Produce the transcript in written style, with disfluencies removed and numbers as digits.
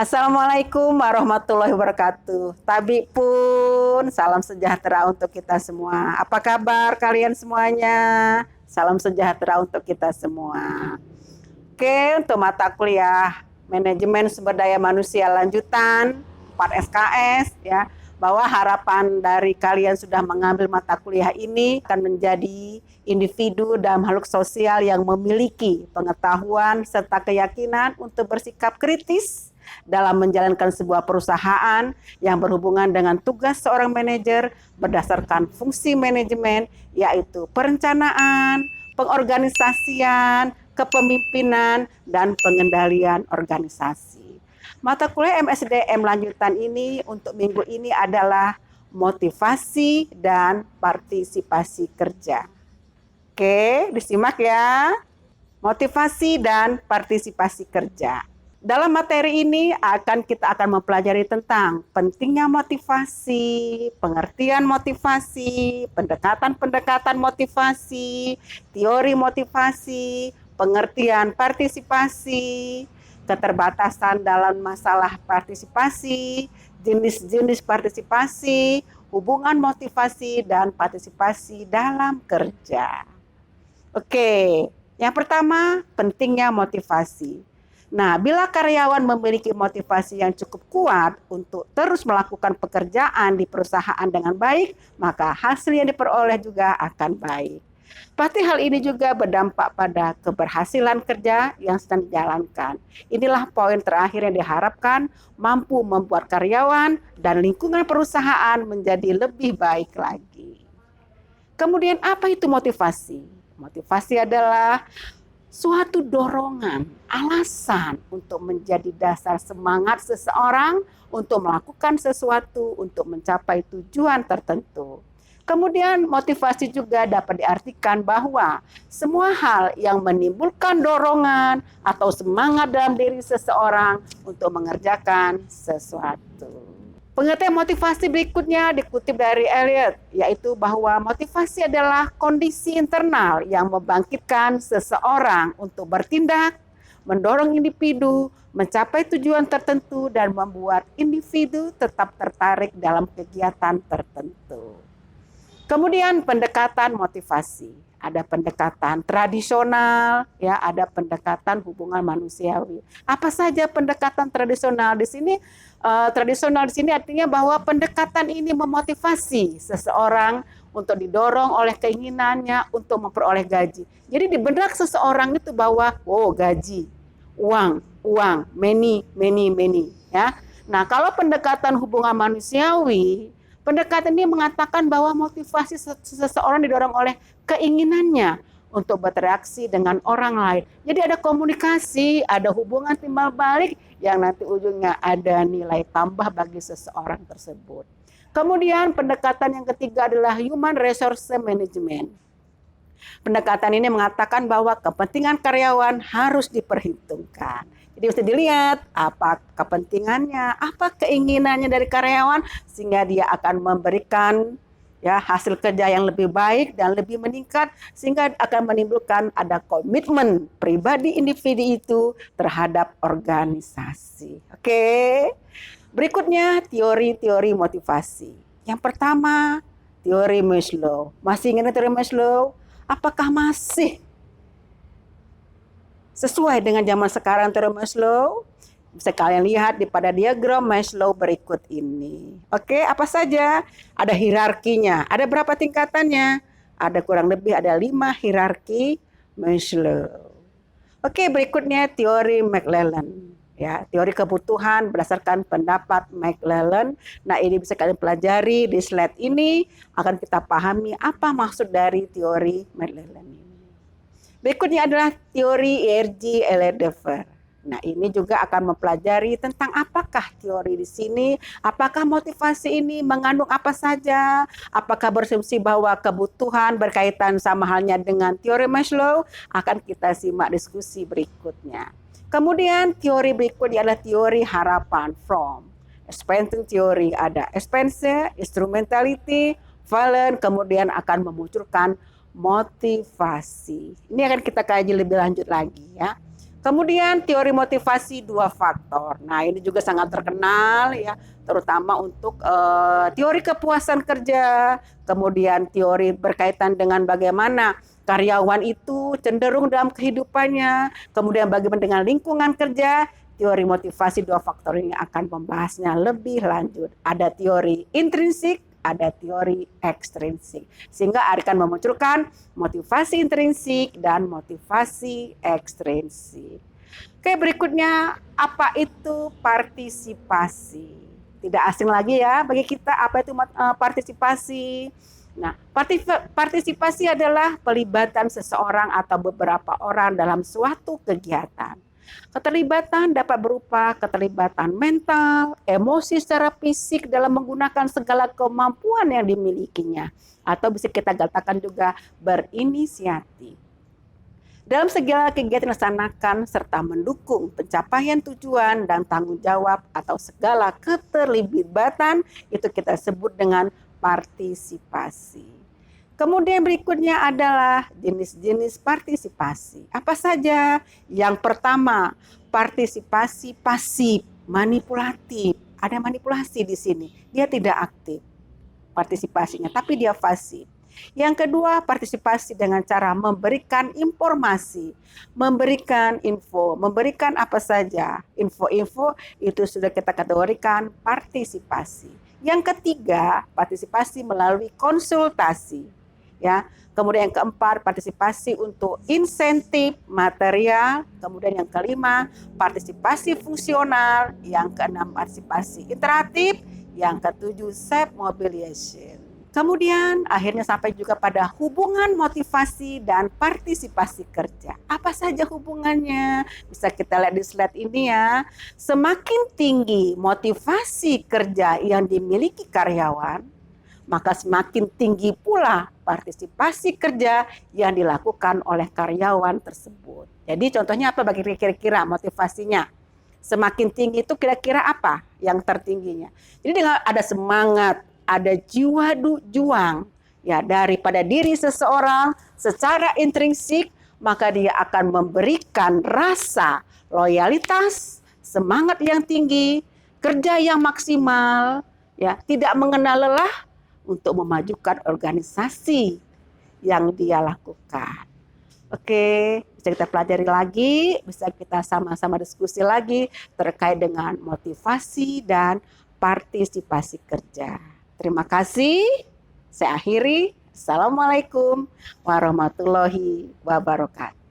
Assalamualaikum warahmatullahi wabarakatuh. Tabi pun salam sejahtera untuk kita semua. Apa kabar kalian semuanya? Salam sejahtera untuk kita semua. Oke, untuk mata kuliah Manajemen Sumber Daya Manusia lanjutan 4 SKS ya, bahwa harapan dari kalian sudah mengambil mata kuliah ini akan menjadi individu dan makhluk sosial yang memiliki pengetahuan serta keyakinan untuk bersikap kritis dalam menjalankan sebuah perusahaan yang berhubungan dengan tugas seorang manajer berdasarkan fungsi manajemen, yaitu perencanaan, pengorganisasian, kepemimpinan, dan pengendalian organisasi. Mata kuliah MSDM lanjutan ini untuk minggu ini adalah motivasi dan partisipasi kerja. Oke, disimak ya. Motivasi dan partisipasi kerja. Dalam materi ini kita akan mempelajari tentang pentingnya motivasi, pengertian motivasi, pendekatan-pendekatan motivasi, teori motivasi, pengertian partisipasi, keterbatasan dalam masalah partisipasi, jenis-jenis partisipasi, hubungan motivasi dan partisipasi dalam kerja. Oke, yang pertama pentingnya motivasi. Nah, bila karyawan memiliki motivasi yang cukup kuat untuk terus melakukan pekerjaan di perusahaan dengan baik, maka hasil yang diperoleh juga akan baik. Pasti hal ini juga berdampak pada keberhasilan kerja yang sedang dijalankan. Inilah poin terakhir yang diharapkan mampu membuat karyawan dan lingkungan perusahaan menjadi lebih baik lagi. Kemudian apa itu motivasi? Motivasi adalah suatu dorongan, alasan untuk menjadi dasar semangat seseorang untuk melakukan sesuatu untuk mencapai tujuan tertentu. Kemudian motivasi juga dapat diartikan bahwa semua hal yang menimbulkan dorongan atau semangat dalam diri seseorang untuk mengerjakan sesuatu. Pengertian motivasi berikutnya dikutip dari Eliot, yaitu bahwa motivasi adalah kondisi internal yang membangkitkan seseorang untuk bertindak, mendorong individu mencapai tujuan tertentu dan membuat individu tetap tertarik dalam kegiatan tertentu. Kemudian pendekatan motivasi. Ada pendekatan tradisional, ya, ada pendekatan hubungan manusiawi. Apa saja pendekatan tradisional di sini? Tradisional di sini artinya bahwa pendekatan ini memotivasi seseorang untuk didorong oleh keinginannya untuk memperoleh gaji. Jadi di benak seseorang itu bahwa, gaji, uang, many, ya. Nah, kalau pendekatan hubungan manusiawi, pendekatan ini mengatakan bahwa motivasi seseorang didorong oleh keinginannya untuk berinteraksi dengan orang lain. Jadi ada komunikasi, ada hubungan timbal balik yang nanti ujungnya ada nilai tambah bagi seseorang tersebut. Kemudian pendekatan yang ketiga adalah human resource management. Pendekatan ini mengatakan bahwa kepentingan karyawan harus diperhitungkan. Jadi mesti dilihat apa kepentingannya, apa keinginannya dari karyawan sehingga dia akan memberikan hasil kerja yang lebih baik dan lebih meningkat sehingga akan menimbulkan ada komitmen pribadi individu itu terhadap organisasi. Oke. Berikutnya teori-teori motivasi. Yang pertama, teori Maslow. Masih ingat teori Maslow? Apakah masih sesuai dengan zaman sekarang teori Maslow? Bisa kalian lihat pada diagram Maslow berikut ini. Oke, apa saja? Ada hierarkinya. Ada berapa tingkatannya? Ada kurang lebih ada 5 hierarki Maslow. Oke, berikutnya teori McLellan. Ya, teori kebutuhan berdasarkan pendapat McLellan. Nah, ini bisa kalian pelajari di slide ini. Akan kita pahami apa maksud dari teori McLellan ini. Berikutnya adalah teori ERG Eldever. Nah, ini juga akan mempelajari tentang apakah teori di sini, apakah motivasi ini mengandung apa saja, apakah berasumsi bahwa kebutuhan berkaitan sama halnya dengan teori Maslow, akan kita simak diskusi berikutnya. Kemudian teori berikutnya adalah teori harapan from. Expansion theory ada expansion, instrumentality, valence, kemudian akan memunculkan motivasi. Ini akan kita kaji lebih lanjut lagi ya. Kemudian teori motivasi dua faktor. Nah, ini juga sangat terkenal ya, terutama untuk teori kepuasan kerja, kemudian teori berkaitan dengan bagaimana karyawan itu cenderung dalam kehidupannya, kemudian bagaimana dengan lingkungan kerja. Teori motivasi dua faktor ini akan membahasnya lebih lanjut. Ada teori intrinsik, ada teori ekstrinsik. Sehingga akan memunculkan motivasi intrinsik dan motivasi ekstrinsik. Oke, berikutnya apa itu partisipasi? Tidak asing lagi ya bagi kita apa itu partisipasi. Nah, partisipasi adalah pelibatan seseorang atau beberapa orang dalam suatu kegiatan. Keterlibatan dapat berupa keterlibatan mental, emosi secara fisik dalam menggunakan segala kemampuan yang dimilikinya. Atau bisa kita katakan juga berinisiatif. Dalam segala kegiatan dilaksanakan serta mendukung pencapaian tujuan dan tanggung jawab atau segala keterlibatan itu kita sebut dengan partisipasi. Kemudian berikutnya adalah jenis-jenis partisipasi. Apa saja? Yang pertama, partisipasi pasif, manipulatif. Ada manipulasi di sini. Dia tidak aktif partisipasinya, tapi dia pasif. Yang kedua, partisipasi dengan cara memberikan informasi, memberikan info, memberikan apa saja. Info-info itu sudah kita kategorikan partisipasi. Yang ketiga, partisipasi melalui konsultasi. Ya, kemudian yang keempat partisipasi untuk insentif material, kemudian yang kelima partisipasi fungsional, yang keenam partisipasi interaktif, yang ketujuh self mobilization. Kemudian akhirnya sampai juga pada hubungan motivasi dan partisipasi kerja. Apa saja hubungannya? Bisa kita lihat di slide ini ya. Semakin tinggi motivasi kerja yang dimiliki karyawan, maka semakin tinggi pula partisipasi kerja yang dilakukan oleh karyawan tersebut. Jadi contohnya apa bagi kira-kira motivasinya? Semakin tinggi itu kira-kira apa yang tertingginya? Jadi dengan ada semangat, ada jiwa juang ya daripada diri seseorang secara intrinsik, maka dia akan memberikan rasa loyalitas, semangat yang tinggi, kerja yang maksimal, ya, tidak mengenal lelah, untuk memajukan organisasi yang dia lakukan. Oke, bisa kita pelajari lagi, bisa kita sama-sama diskusi lagi terkait dengan motivasi dan partisipasi kerja. Terima kasih, saya akhiri. Assalamualaikum warahmatullahi wabarakatuh.